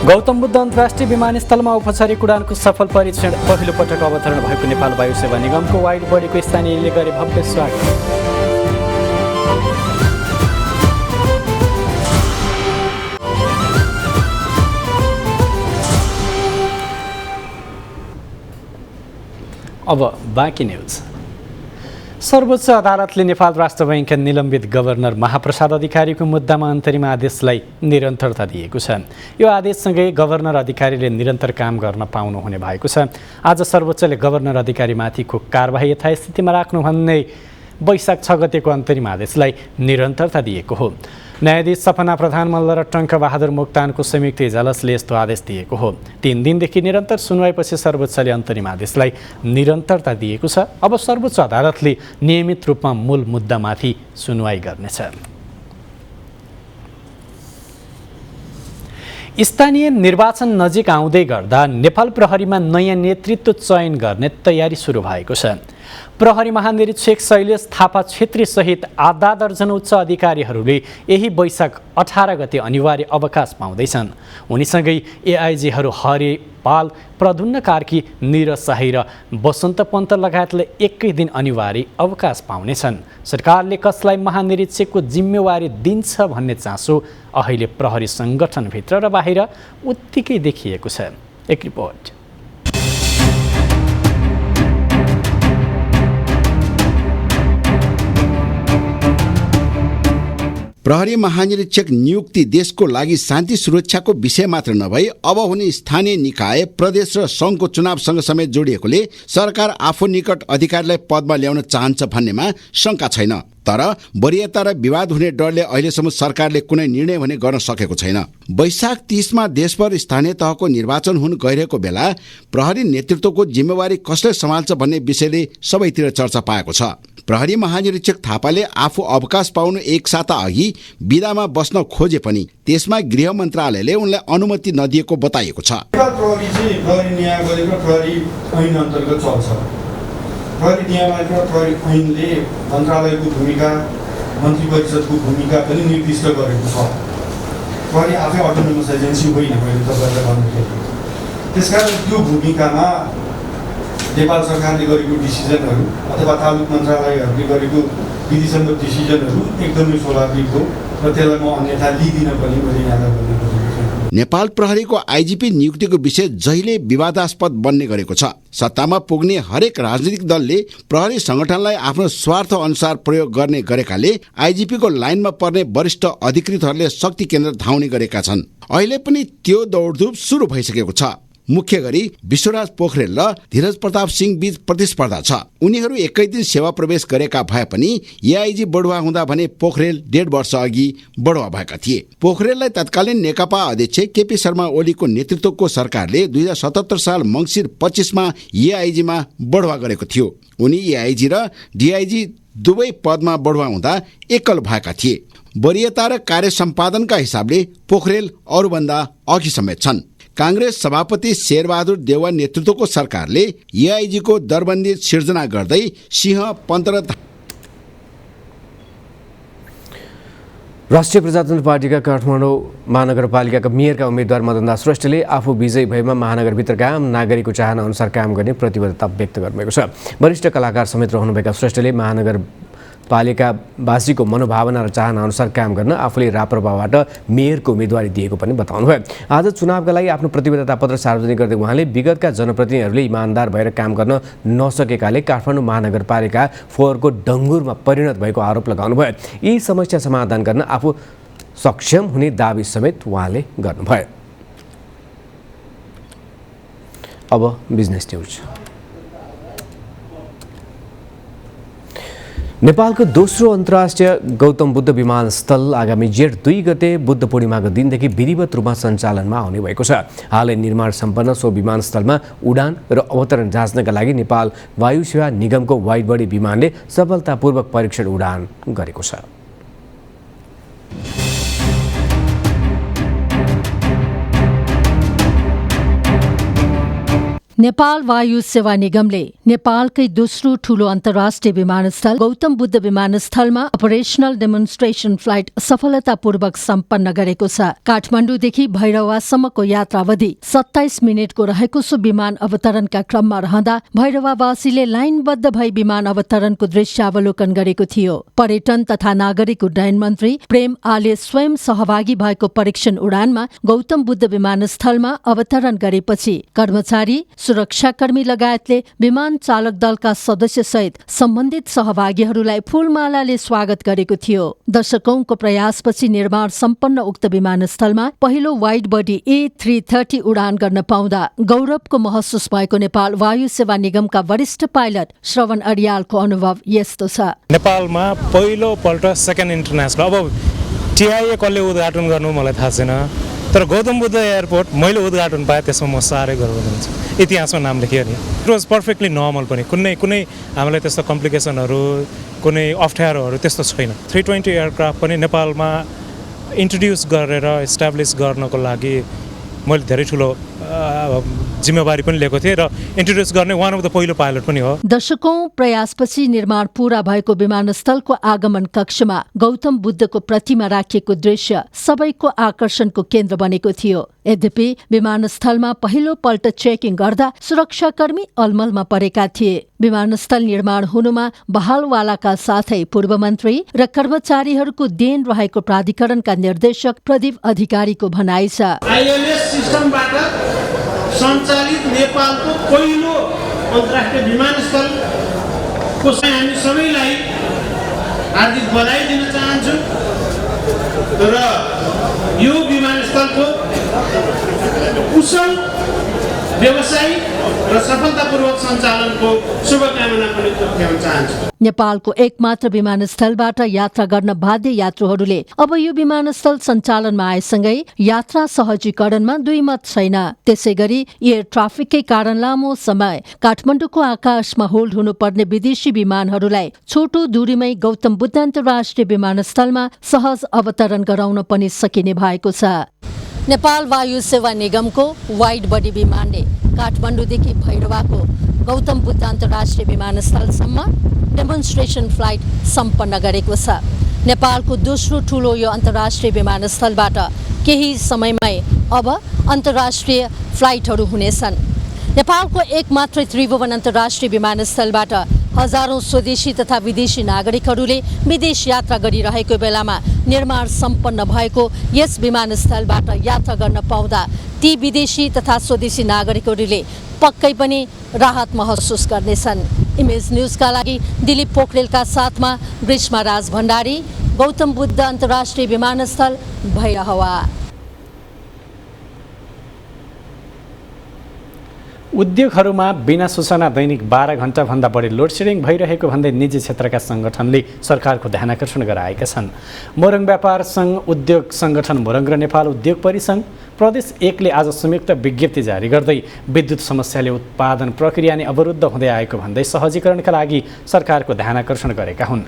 गौतम बुद्ध अन्तर्राष्ट्रिय विमानस्थलमा औपचारिक उडानको सफल परीक्षण पहिलो पटक अवतरण भएको नेपाल वायु सेवा निगमको वाइड बडीको स्थानीयले गरे भव्य स्वागत। अब बाँकी न्युज। सर्वोच्च अदालतले नेपाल राष्ट्र बैंकका निलम्बित गभर्नर महाप्रसाद अधिकारीको मुद्दामा अन्तरिम आदेशलाई निरन्तरता दिएको छ। यो आदेशसँगै गभर्नर अधिकारीले निरन्तर काम गर्न पाउनुहुने भएको छ। आज सर्वोच्चले गभर्नर अधिकारीमाथिको कारबाही यथास्थितिमा राख्नु भन्ने वैशाख 6 गतेको अन्तरिम आदेशलाई निरन्तरता दिएको हो। न्यायाधीश सपना प्रधान मल्ल र टङ्कबहादुर मोक्तानको संयुक्त इजलासले यस्तो आदेश दिएको हो। 3 दिनदेखि निरन्तर सुनवाईपछि सर्वोच्चले अन्तरिम आदेशलाई निरन्तरता दिएको छ। अब सर्वोच्च अदालतले नियमित रूपमा मूल मुद्दामाथि सुनवाई गर्नेछ। स्थानीय निर्वाचन नजिक आउँदै गर्दा नेपाल प्रहरीमा नयाँ नेतृत्व चयन गर्ने तयारी सुरु भएको छ। प्रहरी महानिरीक्षक शैलेश थापा छेत्री सहित आधा दर्जन उच्च अधिकारीहरूले यही वैशाख 18 गते अनिवार्य अवकाश पाउँदैछन्। उनीसँगै एआइजीहरू हरि पाल, प्रधुन्न कार्की, निरज शाही र बसन्त पन्त लगायतले एकै दिन अनिवार्य अवकाश पाउनेछन्। सरकारले कसलाई महानिरीक्षकको जिम्मेवारी दिन्छ भन्ने चासो अहिले प्रहरी सङ्गठनभित्र र बाहिर उत्तिकै देखिएको छ। एक रिपोर्ट। प्रहरी महानिरीक्षक नियुक्ति देशको लागि शान्ति सुरक्षाको विषय मात्र नभई अब हुने स्थानीय निकाय, प्रदेश र सङ्घको चुनावसँग समेत जोडिएकोले सरकार आफू निकट अधिकारीलाई पदमा ल्याउन चाहन्छ भन्नेमा शङ्का छैन। तर वरीयता र विवाद हुने डरले अहिलेसम्म सरकारले कुनै निर्णय भने गर्न सकेको छैन। वैशाख 30 मा देशभर स्थानीय तहको निर्वाचन हुन गइरहेको बेला प्रहरी नेतृत्वको जिम्मेवारी कसले सम्हाल्छ भन्ने विषयले सबैतिर चर्चा पाएको छ। प्रहरी महानिरीक्षक थापाले आफू अवकाश पाउनु एक साता अघि बिदामा बस्न खोजे पनि त्यसमा गृह मन्त्रालयले उनलाई अनुमति नदिएको बताइएको छ। प्रहरी चाहिँ प्रहरी नियम गरेको प्रहरी ऐन अन्तर्गत चल्छ। प्रहरी नियममा प्रहरी ऐनले मन्त्रालयको भूमिका, मन्त्री परिषदको भूमिका पनि निर्दिष्ट गरेको छ। प्रहरी आफै अटोनोमस एजेन्सी होइन मैले तपाईँलाई भन्दाखेरि। त्यसकारण त्यो भूमिकामा नेपाल सरकारले गरेको डिसिजनहरू अथवा तालुक मन्त्रालयहरूले गरेको विधिसम्मत डिसिजनहरू एकदमै स्वाभाविक हो र त्यसलाई म अन्यथा लिदिनँ पनि मैले यहाँलाई भन्ने खोजेको छु। नेपाल प्रहरीको आइजिपी नियुक्तिको विषय जहिले विवादास्पद बन्ने गरेको छ। सत्तामा पुग्ने हरेक राजनीतिक दलले प्रहरी संगठनलाई आफ्नो स्वार्थ अनुसार प्रयोग गर्ने गरेकाले आइजिपीको लाइनमा पर्ने वरिष्ठ अधिकृतहरूले शक्ति केन्द्र धाउने गरेका छन्। अहिले पनि त्यो दौडधुप सुरु भइसकेको छ। मुख्य गरी विश्वराज पोखरेल र धीरज प्रताप सिंह बीच प्रतिस्पर्धा छ। उनीहरू एकै दिन सेवा प्रवेश गरेका भए पनि एआइजी बढुवा हुँदा भने पोखरेल 1.5 वर्ष अघि बढुवा भएका थिए। पोखरेललाई तत्कालीन नेकपा अध्यक्ष केपी शर्मा ओलीको नेतृत्वको सरकारले 2077 साल मङ्सिर 25 मा एआइजीमा बढुवा गरेको थियो। उनी एआइजी र डिआइजी दुवै पदमा बढुवा हुँदा एकल भएका थिए। वरीयता र कार्य सम्पादनका हिसाबले पोखरेल अरूभन्दा अघि समेत छन्। कांग्रेस सभापति शेरबहादुर देउवा नेतृत्वको सरकारले एआइजीको दरबन्दी सिर्जना गर्दै सिंह पन्त र राष्ट्रिय प्रजातन्त्र पार्टीका काठमाडौँ महानगरपालिकाका मेयरका उम्मेद्वार मदनदास श्रेष्ठले आफू विजयी भएमा महानगरभित्रका आम नागरिकको चाहना अनुसार काम गर्ने प्रतिबद्धता व्यक्त गर्नुभएको छ। वरिष्ठ कलाकार समेत रहनुभएका श्रेष्ठले महानगरपालिकावासीको मनोभावना र चाहना अनुसार काम गर्न आफूले राप्रपाबाट मेयरको उम्मेदवारी दिएको पनि बताउनुभयो। आज चुनावका लागि आफ्नो प्रतिबद्धता पत्र सार्वजनिक गर्दै उहाँले विगतका जनप्रतिनिधिहरूले इमान्दार भएर काम गर्न नसकेकाले काठमाडौँ महानगरपालिका फोहोरको डङ्गुरमा परिणत भएको आरोप लगाउनुभयो। यी समस्या समाधान गर्न आफू सक्षम हुने दावी समेत उहाँले गर्नुभयो। अब बिजनेस न्युज। नेपालको दोस्रो अन्तर्राष्ट्रिय गौतम बुद्ध विमानस्थल आगामी जेठ 2 गते बुद्ध पूर्णिमाको दिनदेखि विधिवत रूपमा सञ्चालनमा आउने भएको छ। हालै निर्माण सम्पन्न सो विमानस्थलमा उडान र अवतरण जाँच्नका लागि नेपाल वायु सेवा निगमको वाइड बडी विमानले सफलतापूर्वक परीक्षण उडान गरेको छ। नेपाल वायु सेवा निगमले नेपालकै दोस्रो ठूलो अन्तर्राष्ट्रिय विमानस्थल गौतम बुद्ध विमानस्थलमा अपरेशनल डेमोन्स्ट्रेसन फ्लाइट सफलतापूर्वक सम्पन्न गरेको छ। काठमाडौँदेखि भैरवासम्मको यात्रावधि 27 मिनेटको रहेको सो विमान अवतरणका क्रममा रहँदा भैरवावासीले लाइनबद्ध भई विमान अवतरणको दृश्यावलोकन गरेको थियो। पर्यटन तथा नागरिक उड्डयन मन्त्री प्रेम आले स्वयं सहभागी भएको परीक्षण उडानमा गौतम बुद्ध विमानस्थलमा अवतरण गरेपछि कर्मचारी, सुरक्षाकर्मी लगायतले विमान चालक दलका सदस्यसहित सम्बन्धित सहभागीहरूलाई फूलमालाले स्वागत गरेको थियो। दशकौंको प्रयासपछि निर्माण सम्पन्न उक्त विमानस्थलमा पहिलो वाइड बडी A330 उडान गर्न पाउँदा गौरवको महसुस भएको नेपाल वायु सेवा निगमका वरिष्ठ पाइलट श्रवण अरियालको अनुभव यस्तो छ। नेपालमा पहिलो पल्ट सेकेन्ड इन्टरनेसनल, अब TIA कसले उद्घाटन गर्नु मलाई थाहा छैन, तर गौतम बुद्ध एयरपोर्ट मैले उद्घाटन पाएँ, त्यसमा म साह्रै गर्व गर्छु। इतिहासमा नाम लेखियो नि। इट वाज पर्फेक्टली नर्मल पनि, कुनै हामीलाई त्यस्तो कम्प्लिकेसनहरू, कुनै अप्ठ्यारोहरू त्यस्तो छैन। 320 एयरक्राफ्ट पनि नेपालमा इन्ट्रोड्युस गरेर इस्टाब्लिस गर्नको लागि मैले धेरै ठुलो जिम्मेवारी पनि लिएको थिएँ र इन्ट्रोड्युस गर्ने वान अफ द पहिलो पाइलट पनि हो। दशकौं प्रयासपछि निर्माण पूरा भएको विमानस्थलको आगमन कक्षमा गौतम बुद्धको प्रतिमा राखिएको दृश्य सबैको आकर्षणको केन्द्र बनेको थियो। यद्यपि विमानस्थलमा पहिलो पल्ट चेकिङ गर्दा सुरक्षाकर्मी अलमलमा परेका थिए। विमानस्थल निर्माण हुनुमा बहालवालाका साथै पूर्व मन्त्री र कर्मचारीहरूको देन रहेको प्राधिकरणका निर्देशक प्रदीप अधिकारीको भनाइ छ। ILS सिस्टमबाट सञ्चालित नेपालको पहिलो अन्तर्राष्ट्रिय विमानस्थलको हामी सबैलाई हार्दिक बधाई दिन चाहन्छु र यो विमानस्थलको कुशल व्यवसायिक र सफलतापूर्वक सञ्चालनको शुभकामना पनि दिन चाहन्छु। नेपालको एकमात्र विमानस्थलबाट यात्रा गर्न बाध्य यात्रुहरूले अब यो विमानस्थल सञ्चालनमा आएसँगै यात्रा सहजीकरणमा दुई मत छैन। त्यसैगरी एयर ट्राफिककै कारण लामो समय काठमाडौँको आकाशमा होल्ड हुनुपर्ने विदेशी विमानहरूलाई छोटो दूरीमै गौतम बुद्ध अन्तर्राष्ट्रिय विमानस्थलमा सहज अवतरण गराउन पनि सकिने भएको छ। नेपाल वायु सेवा निगमको वाइड बडी विमानले काठमाडौँदेखि भैरवाको गौतम बुद्ध अन्तर्राष्ट्रिय विमानस्थलसम्म डेमोन्स्ट्रेसन फ्लाइट सम्पन्न गरेको छ। नेपालको दोस्रो ठूलो यो अन्तर्राष्ट्रिय विमानस्थलबाट केही समयमै अब अन्तर्राष्ट्रिय फ्लाइटहरू हुनेछन्। नेपालको एकमात्र त्रिभुवन अन्तर्राष्ट्रिय विमानस्थलबाट हजारौं स्वदेशी तथा विदेशी नागरिकहरूले विदेश यात्रा गरिरहेको बेलामा निर्माण सम्पन्न भएको यस विमानस्थलबाट यात्रा गर्न पाउँदा ती विदेशी तथा स्वदेशी नागरिकहरूले पक्कै पनि राहत महसुस गर्नेछन्। इमेज न्यूजका लागि दिलीप पोखरेलका साथमा ग्रीष्मा राज भण्डारी, गौतम बुद्ध अन्तर्राष्ट्रिय विमानस्थल भैरहवा। उद्योगहरूमा बिना सूचना दैनिक 12 घण्टाभन्दा बढी लोडसेडिङ भइरहेको भन्दै निजी क्षेत्रका सङ्गठनले सरकारको ध्यानाकर्षण गराएका छन्। मोरङ व्यापार सङ्घ, उद्योग सङ्गठन मोरङ र नेपाल उद्योग परिसङ्घ प्रदेश 1ले आज संयुक्त विज्ञप्ति जारी गर्दै विद्युत समस्याले उत्पादन प्रक्रिया नै अवरुद्ध हुँदै आएको भन्दै सहजीकरणका लागि सरकारको ध्यानाकर्षण गरेका हुन्।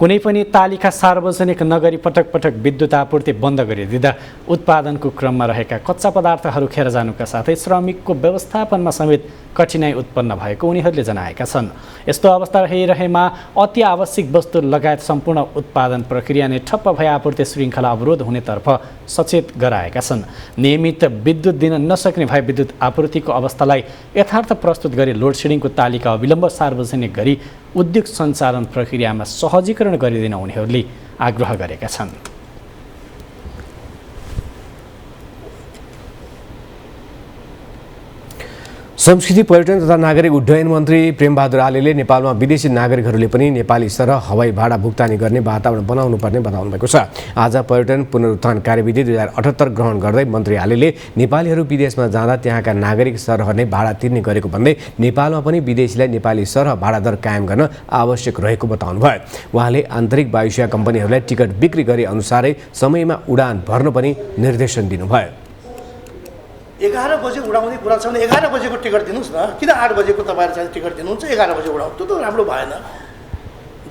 कुनै पनि तालिका सार्वजनिक नगरी पटक पटक विद्युत आपूर्ति बन्द गरिदिँदा उत्पादनको क्रममा रहेका कच्चा पदार्थहरू खेर जानुका साथै श्रमिकको व्यवस्थापनमा समेत कठिनाई उत्पन्न भएको उनीहरूले जनाएका छन्। यस्तो अवस्था रहिरहेमा अति आवश्यक वस्तु लगायत सम्पूर्ण उत्पादन प्रक्रिया नै ठप्प भई आपूर्ति श्रृङ्खला अवरोध हुनेतर्फ सचेत गराएका छन्। नियमित विद्युत दिन नसक्ने भए विद्युत आपूर्तिको अवस्थालाई यथार्थ प्रस्तुत गरी लोडसेडिङको तालिका अविलम्ब सार्वजनिक गरी उद्योग सञ्चालन प्रक्रियामा सहजीकरण गरिदिन उनीहरूले आग्रह गरेका छन्। संस्कृति, पर्यटन तथा नागरिक उड्डयन मन्त्री प्रेमबहादुर आलेले नेपालमा विदेशी नागरिकहरूले पनि नेपाली सरह हवाई भाडा भुक्तानी गर्ने वातावरण बनाउनु पर्ने बताउनु भएको छ। आज पर्यटन पुनरुत्थान कार्यविधि 2078 ग्रहण गर्दै मन्त्री आलेले नेपालीहरू विदेशमा जाँदा त्यहाँका नागरिक सरह नै भाडा तिर्ने गरेको भन्दै नेपालमा पनि विदेशीलाई नेपाली सरह भाडा दर कायम गर्न आवश्यक रहेको बताउनुभयो। उहाँले आन्तरिक वायुसेवा कम्पनीहरूलाई टिकट बिक्री गरे अनुसारै समयमा उडान भर्न पनि निर्देशन दिनुभयो। 11 बजे उडाउने कुरा छ भने 11 बजेको टिकट दिनुहोस् न, किन 8 बजेको तपाईँहरू चाहिँ टिकट दिनुहुन्छ? 11 बजे उडाउनु त्यो त राम्रो भएन।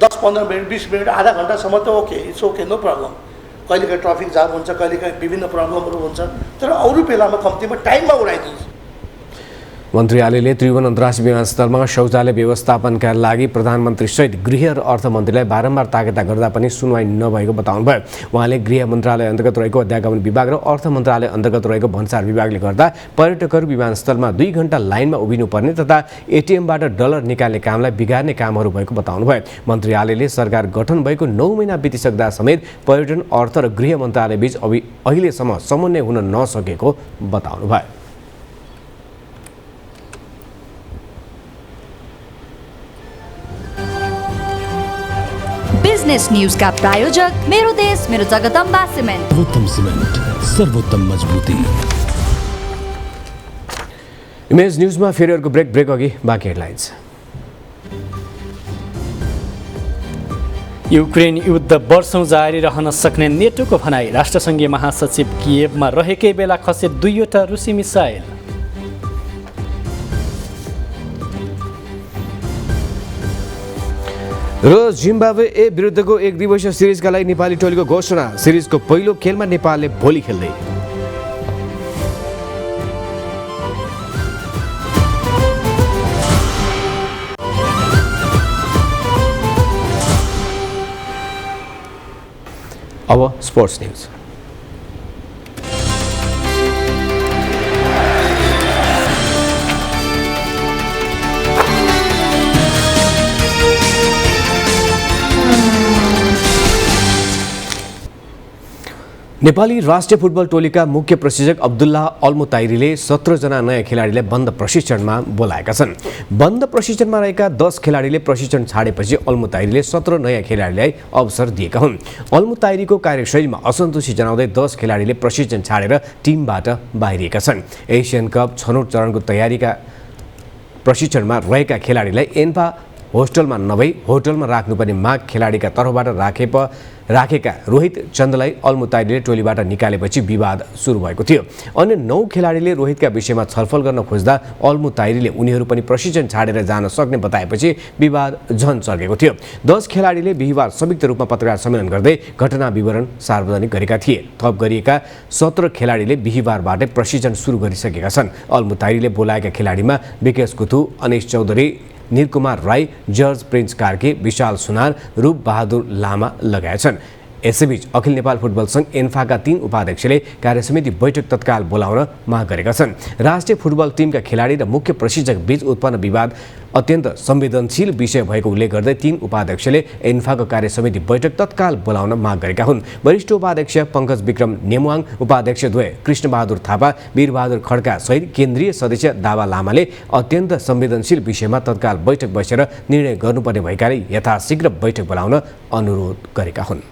10-15 मिनट 20 मिनट आधा घन्टासम्म त okay, it's okay, no problem. कहिलेकाहीँ ट्राफिक जाम हुन्छ, कहिलेकाहीँ विभिन्न प्रब्लमहरू हुन्छ, तर अरू बेलामा कम्तीमा टाइममा उडाइदिनुहोस्। मन्त्रालयले त्रिभुवन अन्तर्राष्ट्रिय विमानस्थलमा शौचालय व्यवस्थापनका लागि प्रधानमन्त्रीसहित गृह र अर्थमन्त्रीलाई बारम्बार ताकेता गर्दा पनि सुनवाई नभएको बताउनुभयो। उहाँले गृह मन्त्रालय अन्तर्गत रहेको अध्यागमन विभाग र अर्थ मन्त्रालय अन्तर्गत रहेको भन्सार विभागले गर्दा पर्यटकहरू विमानस्थलमा 2 घण्टा लाइनमा उभिनुपर्ने तथा एटिएमबाट डलर निकाल्ने कामलाई बिगार्ने कामहरू भएको बताउनुभयो। मन्त्रालयले सरकार गठन भएको 9 महिना बितिसक्दा समेत पर्यटन, अर्थ र गृह मन्त्रालयबीच अहिलेसम्म समन्वय हुन नसकेको बताउनुभयो। बिजनेस न्यूज का प्रायोजक मेरो देश मेरो जगदम्बा सिमेन्ट। सर्वोत्तम सिमेन्ट, सर्वोत्तम मजबुती। इमेज न्यूजमा फेरि अर्को ब्रेक अघि बाँकी हेडलाइन्स। युक्रेन युद्ध वर्षौं जारी रहन सक्ने नेटोको भनाई। राष्ट्रसङ्घीय महासचिव किएभमा रहेकै बेला खसे 2वटा रुसी मिसाइल। र जिम्बाब्वे ए विरुद्धको 1 दिवसीय सिरिजका लागि नेपाली टोलीको घोषणा। सिरिजको पहिलो खेलमा नेपालले भोलि खेल्दै। अब स्पोर्ट्स न्यूज। नेपाली राष्ट्रिय फुटबल टोलीका मुख्य प्रशिक्षक अब्दुल्लाह अल्मुताइरीले 17 जना नयाँ खेलाडीलाई बन्द प्रशिक्षणमा बोलाएका छन्। बन्द प्रशिक्षणमा रहेका 10 खेलाडीले प्रशिक्षण छाडेपछि अल्मुताइरीले 17 नयाँ खेलाडीलाई अवसर दिएका हुन्। अल्मुताइरीको कार्यशैलीमा असन्तुष्टि जनाउँदै 10 खेलाडीले प्रशिक्षण छाडेर टिमबाट बाहिरिएका छन्। एसियन कप छनौट चरणको तयारीका प्रशिक्षणमा रहेका खेलाडीलाई एन्फा होस्टलमा नभई होटलमा राख्नुपर्ने माग खेलाडीका तर्फबाट राखेका रोहित चन्दलाई अल्मुताइरीले टोलीबाट निकालेपछि विवाद सुरु भएको थियो। अन्य 9 खेलाडीले रोहितका विषयमा छलफल गर्न खोज्दा अल्मुताइरीले उनीहरू पनि प्रशिक्षण छाडेर जान सक्ने बताएपछि विवाद झन चर्केको थियो। 10 खेलाडीले बिहिबार संयुक्त रूपमा पत्रकार सम्मेलन गर्दै घटना विवरण सार्वजनिक गरेका थिए। थप गरिएका 17 खेलाडीले बिहिबारबाटै प्रशिक्षण सुरु गरिसकेका छन्। अल्मुताइरीले बोलाएका खेलाडीमा विकेश कुथु, अनिश चौधरी, निरकुमार राई, जर्ज प्रिन्स कार्के, विशाल सुनार, रूप बहादुर लामा लगाएका छन्। यसैबीच अखिल नेपाल फुटबल सङ्घ एन्फाका 3 उपाध्यक्षले कार्यसमिति बैठक तत्काल बोलाउन माग गरेका छन्। राष्ट्रिय फुटबल टिमका खेलाडी र मुख्य प्रशिक्षक बीच उत्पन्न विवाद अत्यन्त संवेदनशील विषय भएको उल्लेख गर्दै 3 उपाध्यक्षले एन्फाको कार्यसमिति बैठक तत्काल बोलाउन माग गरेका हुन्। वरिष्ठ उपाध्यक्ष पङ्कज विक्रम नेमुवाङ, उपाध्यक्ष द्वय कृष्णबहादुर थापा, वीरबहादुर खड्का सहित केन्द्रीय सदस्य दावा लामाले अत्यन्त संवेदनशील विषयमा तत्काल बैठक बसेर निर्णय गर्नुपर्ने भएकाले यथाशीघ्र बैठक बोलाउन अनुरोध गरेका हुन्।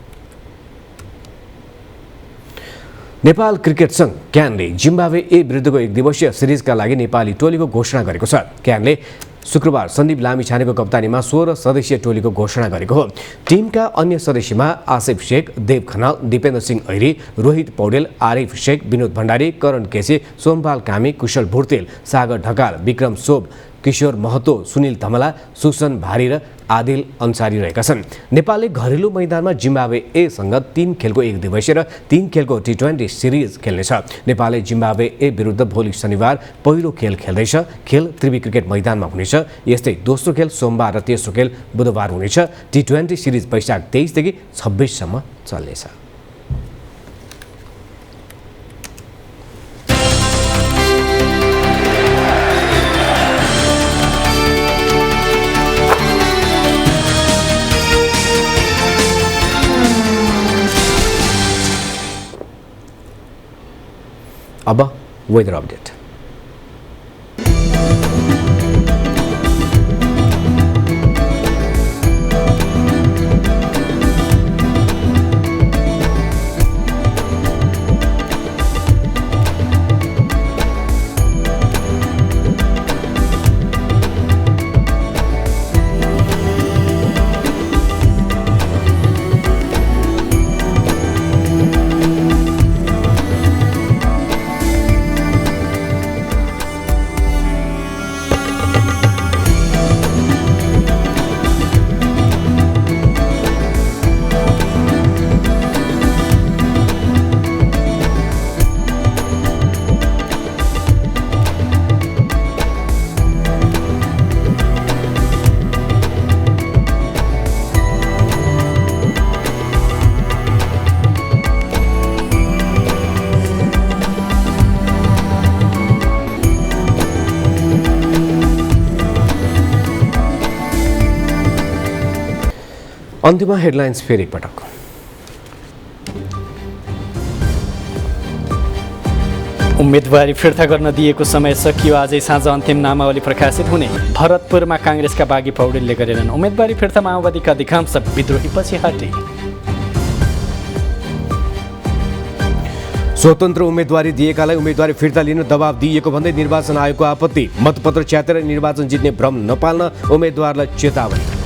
नेपाल क्रिकेट सङ्घ क्यानले जिम्बाब्वे ए विरुद्धको 1 दिवसीय सिरिजका लागि नेपाली टोलीको घोषणा गरेको छ। क्यानले शुक्रबार सन्दीप लामिछानेको कप्तानीमा 16 सदस्यीय टोलीको घोषणा गरेको हो। टिमका अन्य सदस्यमा आसिफ शेख, देव खनाल, दिपेन्द्र सिंह ऐरी, रोहित पौडेल, आरिफ शेख, विनोद भण्डारी, करण केसी, सोमपाल कामी, कुशल भुर्तेल, सागर ढकाल, विक्रम सोभ, किशोर महतो, सुनिल धमला, सुसन भारी र आदिल अन्सारी रहेका छन्। नेपालले घरेलु मैदानमा जिम्बाब्वे एसँग 3 खेलको 1 दिवसीय र 3 खेलको T20 सिरिज खेल्नेछ। नेपालले जिम्बाब्वे ए विरुद्ध भोलि शनिबार पहिलो खेल खेल्दैछ। खेल त्रिवी क्रिकेट मैदानमा हुनेछ। यस्तै दोस्रो खेल सोमबार र तेस्रो खेल बुधबार हुनेछ। T20 सिरिज वैशाख 23 देखि 26 सम्म चल्नेछ। अब वेदर अपडेट। अन्त्यमा हेडलाइन्स फेरि एकपटक। उम्मेदवारी फिर्ता गर्न दिएको समय सकियो। आजै साँझ अन्तिम नामावली प्रकाशित हुने। भरतपुरमा काङ्ग्रेसका बागी पौडेलले गरेनन् उम्मेदवारी फिर्ता। माओवादीका अधिकांश विद्रोहीपछि हटे। स्वतन्त्र उम्मेदवारी दिएकालाई उम्मेदवारी फिर्ता लिन दबाब दिइएको भन्दै निर्वाचन आयोगको आपत्ति। मतपत्र च्यातेर निर्वाचन जित्ने भ्रम नपाल्न उम्मेदवारलाई चेतावनी।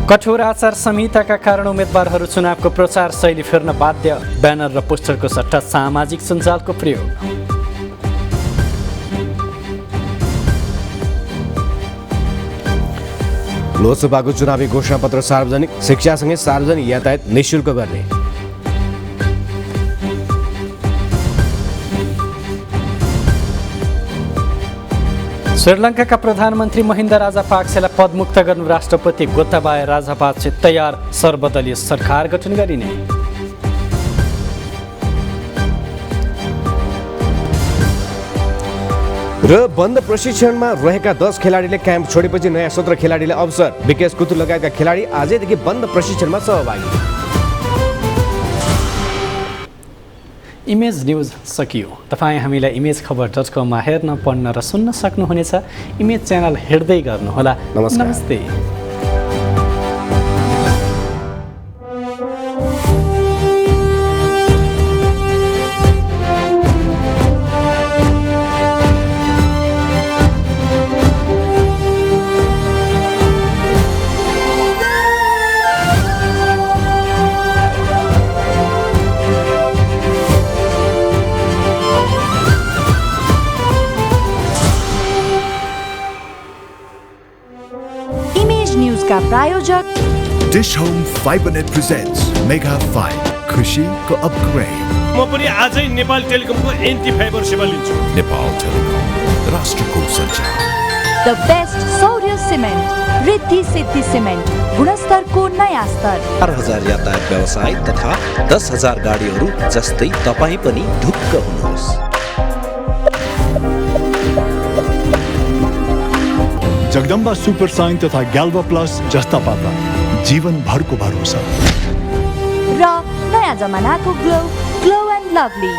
कठोर आचार संहिताका कारण उम्मेदवारहरू चुनावको प्रचार शैली फेर्न बाध्य। ब्यानर र पोस्टरको सट्टा सामाजिक सञ्जालको प्रयोग। लोकसभाको चुनावी घोषणापत्र सार्वजनिक। शिक्षासँगै सार्वजनिक यातायात निःशुल्क गर्ने। श्रीलङ्काका प्रधानमन्त्री महिन्दा राजापाक्सेलाई पदमुक्त गर्नु राष्ट्रपति गोताबाया राजापाक्से तयार। सर्वदलीय सरकार गठन गरिने। र बन्द प्रशिक्षणमा रहेका 10 खेलाडीले क्याम्प छोडेपछि नयाँ 17 खेलाडीलाई अवसर। विकेश कुतु लगायतका खेलाडी आजैदेखि बन्द प्रशिक्षणमा सहभागी। इमेज न्युज सकियो। तपाईँ हामीलाई imagekhabar.com हेर्न, पढ्न र सुन्न सक्नुहुनेछ। इमेज च्यानल हेर्दै गर्नुहोला। नमस्ते। का प्रायोजक dish home Fibernet presents mega 5 खुसीको अपग्रेड। म पनि आजै नेपाल टेलिकमको एन्टी फाइबर सेवा लिन्छु। नेपाल टेलिकम राष्ट्रको सञ्चार। द बेस्ट सौर्य सिमेन्ट रिद्धि सिद्धि सिमेन्ट गुणस्तरको नयाँ स्तर। 4000 यातायात व्यवसाय तथा 10,000 गाडीहरू जस्तै तपाईँ पनि ढुक्क हुनुहोस्। जगदम्बा सुपर साइन तथा ग्याल्वा प्लस जस्ता पाता जीवनभरको भरोसा। र नयाँ जमानाको ग्लो एन्ड लभली।